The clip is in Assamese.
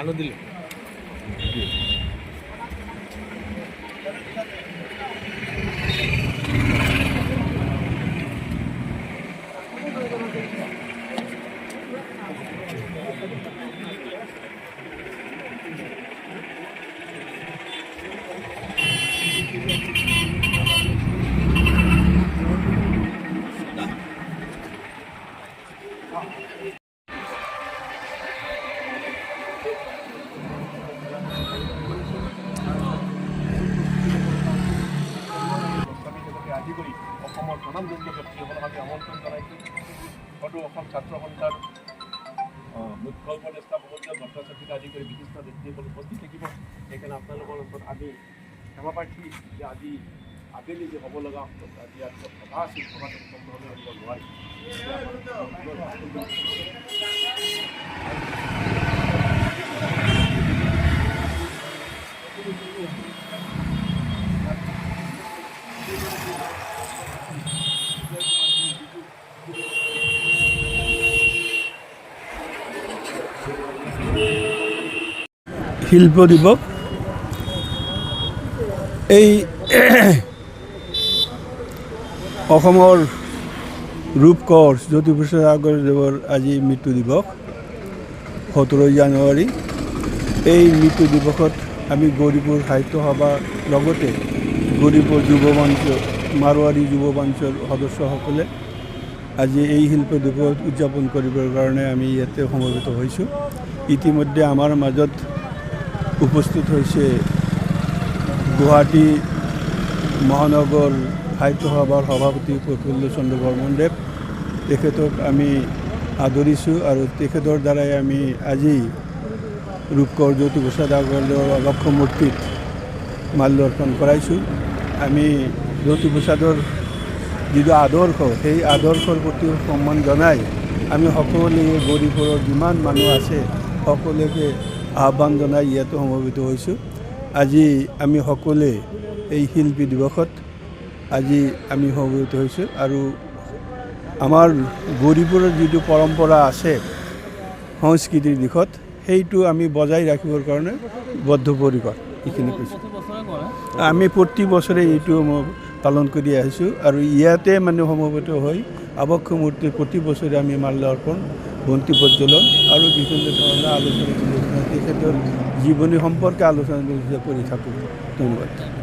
আলো দিলে আদি কৰি অসমৰ প্ৰণামযোগ্য ব্যক্তিসকলক আমি আমন্ত্ৰণ জনাইছোঁ। সদৌ অসম ছাত্ৰ সন্থাৰ মুখ্য উপদেষ্টা মহোদয় ভট্টাচাৰ্যকে আদি কৰি বিশিষ্ট ব্যক্তিসকল উপস্থিত থাকিব। সেইকাৰণে আপোনালোকৰ ওচৰত আমি ক্ষমা প্ৰাৰ্থী যে আজি আবেলি যে হ'ব লগা আজি সভা আছিল, সভাটো সম্পূৰ্ণ হ'ব নোৱাৰি। শিল্প দিৱস এই অসমৰ ৰূপকোঁৱৰ জ্যোতিপ্ৰসাদ আগৰদেৱৰ আজি মৃত্যু দিৱস 17 জানুৱাৰী। এই মৃত্যু দিৱসত আমি গৌৰীপুৰ সাহিত্য সভাৰ লগতে গৌৰীপুৰ যুৱ মঞ্চ মাৰোৱাৰী যুৱ মঞ্চৰ সদস্যসকলে আজি এই শিল্প দিৱস উদযাপন কৰিবৰ কাৰণে আমি ইয়াতে সমবেত হৈছোঁ। ইতিমধ্যে আমাৰ মাজত উপস্থিত হৈছে গুৱাহাটী মহানগৰ সাহিত্য সভাৰ সভাপতি প্ৰফুল্ল চন্দ্ৰ বৰ্মনদেৱ। তেখেতক আমি আদৰিছোঁ আৰু তেখেতৰ দ্বাৰাই আমি আজি ৰূপকোঁৱৰ জ্যোতিপ্ৰসাদ আগৰদেৱৰ অলক্ষ মূৰ্তিত মাল্যাৰ্পণ কৰাইছোঁ। আমি জ্যোতিপ্ৰসাদৰ যিটো আদৰ্শ, সেই আদৰ্শৰ প্ৰতি সন্মান জনাই আমি সকলোৱে গৌৰীপুৰৰ যিমান মানুহ আছে সকলোকে আহ্বান জনাই ইয়াতে সমবেত হৈছোঁ। আজি আমি সকলোৱে এই শিল্পী দিৱসত আজি আমি সমবেত হৈছোঁ আৰু আমাৰ গৌৰীপুৰৰ যিটো পৰম্পৰা আছে সংস্কৃতিৰ দিশত, সেইটো আমি বজাই ৰাখিবৰ কাৰণে বদ্ধপৰিকৰ। এইখিনি কৈছোঁ। আমি প্ৰতি বছৰে এইটো পালন কৰি আহিছোঁ আৰু ইয়াতে মানে সমবেত হৈ আবক্ষ মূৰ্তিৰ প্ৰতি বছৰে আমি মাল্যাৰ্পণ, বন্তি প্ৰজ্বলন আৰু বিভিন্ন ধৰণৰ আলোচনা তেখেতৰ জীৱনী সম্পৰ্কে আলোচনা কৰি থাকোঁ। ধন্যবাদ।